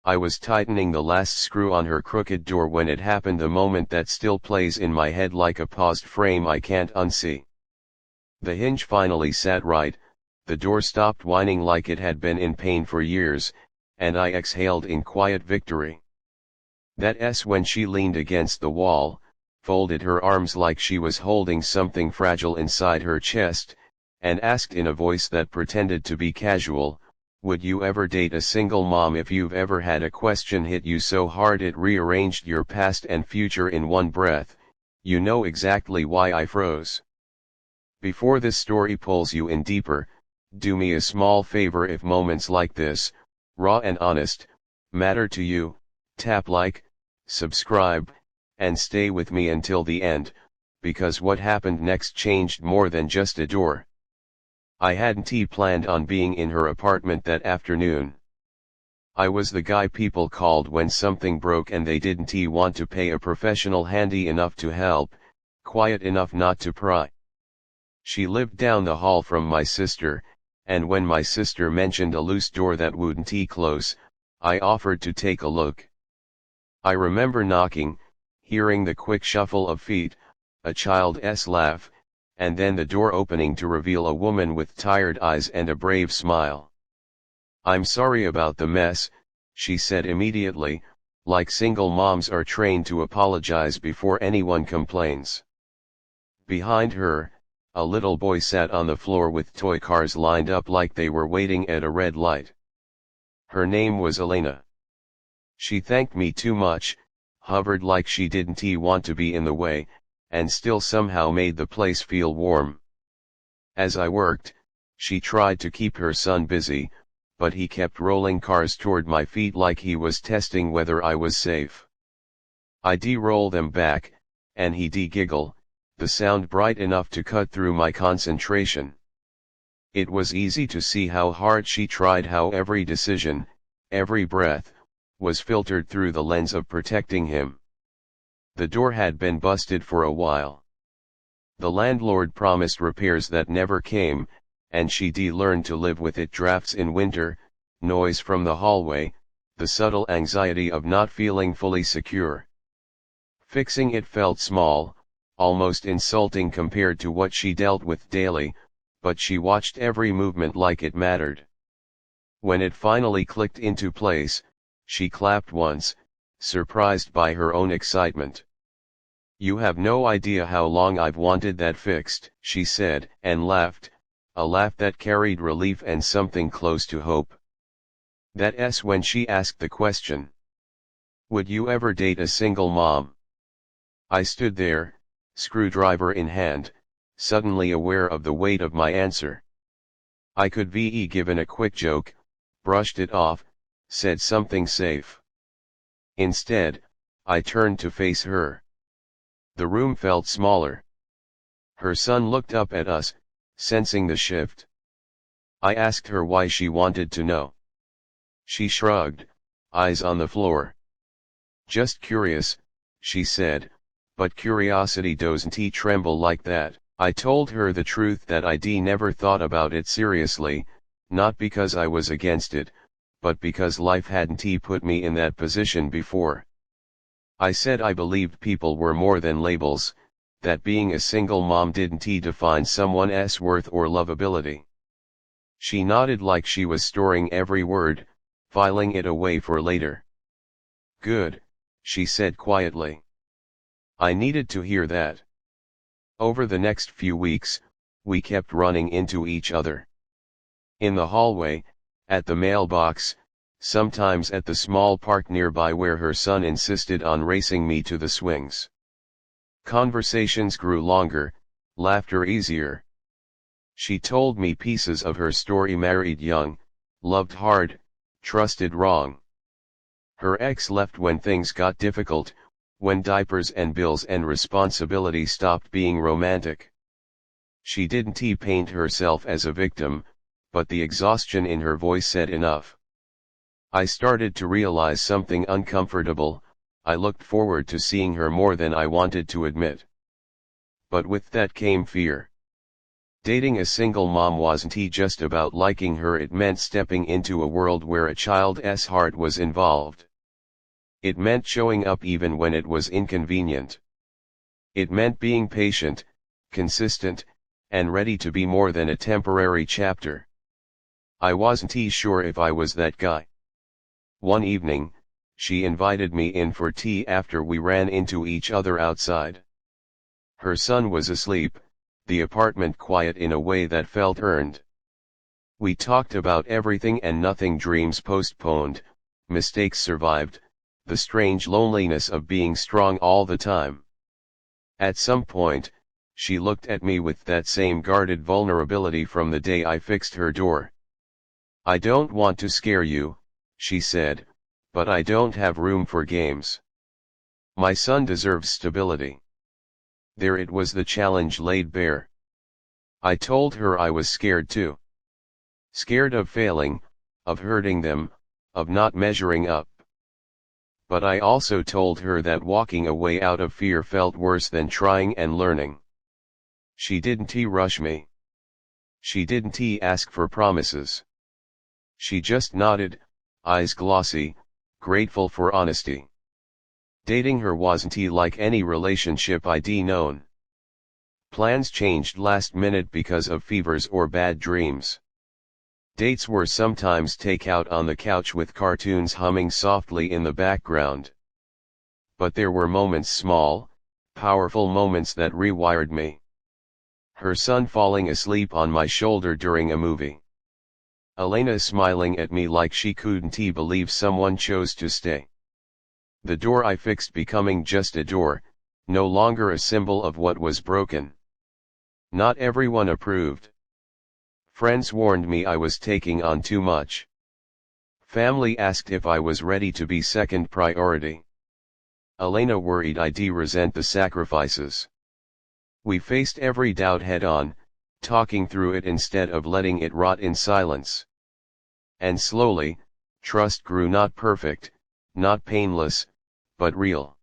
I was tightening the last screw on her crooked door when it happened, the moment that still plays in my head like a paused frame I can't unsee. The hinge finally sat right, the door stopped whining like it had been in pain for years, and I exhaled in quiet victory. That's when she leaned against the wall, folded her arms like she was holding something fragile inside her chest, and asked in a voice that pretended to be casual, "Would you ever date a single mom if you've ever had a question hit you so hard it rearranged your past and future in one breath?" You know exactly why I froze. Before this story pulls you in deeper, do me a small favor. If moments like this, raw and honest, matter to you, tap like, subscribe, and stay with me until the end, because what happened next changed more than just a door. I hadn't planned on being in her apartment that afternoon. I was the guy people called when something broke and they didn't want to pay a professional handy enough to help, quiet enough not to pry. She lived down the hall from my sister, and when my sister mentioned a loose door that wouldn't close, I offered to take a look. I remember knocking, hearing the quick shuffle of feet, a child's laugh, and then the door opening to reveal a woman with tired eyes and a brave smile. "I'm sorry about the mess," she said immediately, like single moms are trained to apologize before anyone complains. Behind her, a little boy sat on the floor with toy cars lined up like they were waiting at a red light. Her name was Elena. She thanked me too much, hovered like she didn't want to be in the way, and still somehow made the place feel warm. As I worked, she tried to keep her son busy, but he kept rolling cars toward my feet like he was testing whether I was safe. I'd roll them back, and he'd giggle, the sound bright enough to cut through my concentration. It was easy to see how hard she tried, how every decision, every breath, was filtered through the lens of protecting him. The door had been busted for a while. The landlord promised repairs that never came, and she'd learned to live with it. Drafts in winter, noise from the hallway, the subtle anxiety of not feeling fully secure. Fixing it felt small, almost insulting compared to what she dealt with daily, but she watched every movement like it mattered. When it finally clicked into place, she clapped once, surprised by her own excitement. "You have no idea how long I've wanted that fixed," she said, and laughed, a laugh that carried relief and something close to hope. That's when she asked the question, "Would you ever date a single mom?" I stood there, screwdriver in hand, suddenly aware of the weight of my answer. I could be given a quick joke, brushed it off, said something safe. Instead, I turned to face her. The room felt smaller. Her son looked up at us, sensing the shift. I asked her why she wanted to know. She shrugged, eyes on the floor. "Just curious," she said, "but curiosity doesn't tremble like that." I told her the truth, that I'd never thought about it seriously, not because I was against it, but because life hadn't put me in that position before. I said I believed people were more than labels, that being a single mom didn't define someone's worth or lovability. She nodded like she was storing every word, filing it away for later. "Good," she said quietly. I needed to hear that. Over the next few weeks, we kept running into each other. In the hallway, at the mailbox, sometimes at the small park nearby where her son insisted on racing me to the swings. Conversations grew longer, laughter easier. She told me pieces of her story: married young, loved hard, trusted wrong. Her ex left when things got difficult, when diapers and bills and responsibility stopped being romantic. She didn't paint herself as a victim, but the exhaustion in her voice said enough. I started to realize something uncomfortable. I looked forward to seeing her more than I wanted to admit. But with that came fear. Dating a single mom wasn't just about liking her, it meant stepping into a world where a child's heart was involved. It meant showing up even when it was inconvenient. It meant being patient, consistent, and ready to be more than a temporary chapter. I wasn't sure if I was that guy. One evening, she invited me in for tea after we ran into each other outside. Her son was asleep, the apartment quiet in a way that felt earned. We talked about everything and nothing: dreams postponed, mistakes survived, the strange loneliness of being strong all the time. At some point, she looked at me with that same guarded vulnerability from the day I fixed her door. "I don't want to scare you," she said, "but I don't have room for games. My son deserves stability." There it was, the challenge laid bare. I told her I was scared too. Scared of failing, of hurting them, of not measuring up. But I also told her that walking away out of fear felt worse than trying and learning. She didn't rush me. She didn't ask for promises. She just nodded, eyes glossy, grateful for honesty. Dating her wasn't like any relationship I'd known. Plans changed last minute because of fevers or bad dreams. Dates were sometimes takeout on the couch with cartoons humming softly in the background. But there were moments, small, powerful moments that rewired me. Her son falling asleep on my shoulder during a movie. Elena smiling at me like she couldn't believe someone chose to stay. The door I fixed becoming just a door, no longer a symbol of what was broken. Not everyone approved. Friends warned me I was taking on too much. Family asked if I was ready to be second priority. Elena worried I'd resent the sacrifices. We faced every doubt head on, talking through it instead of letting it rot in silence. And slowly, trust grew, not perfect, not painless, but real.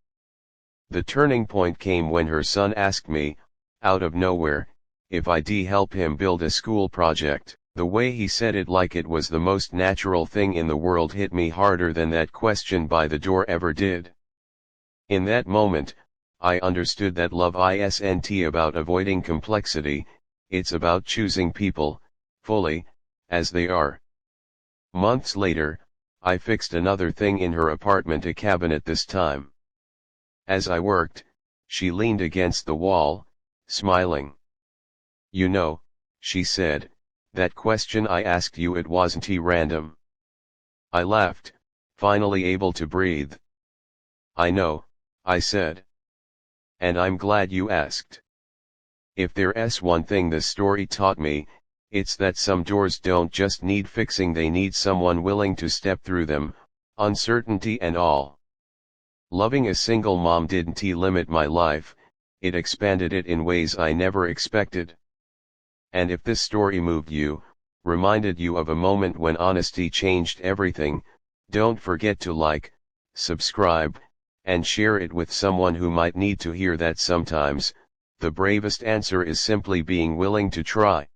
The turning point came when her son asked me, out of nowhere, if I'd help him build a school project. The way he said it, like it was the most natural thing in the world, hit me harder than that question by the door ever did. In that moment, I understood that love isn't about avoiding complexity, it's about choosing people, fully, as they are. Months later, I fixed another thing in her apartment, a cabinet this time. As I worked, she leaned against the wall, smiling. "You know," she said, "that question I asked you, it wasn't random." I laughed, finally able to breathe. "I know," I said. "And I'm glad you asked. If there's one thing this story taught me, it's that some doors don't just need fixing, they need someone willing to step through them, uncertainty and all." Loving a single mom didn't limit my life, it expanded it in ways I never expected. And if this story moved you, reminded you of a moment when honesty changed everything, don't forget to like, subscribe, and share it with someone who might need to hear that sometimes, the bravest answer is simply being willing to try.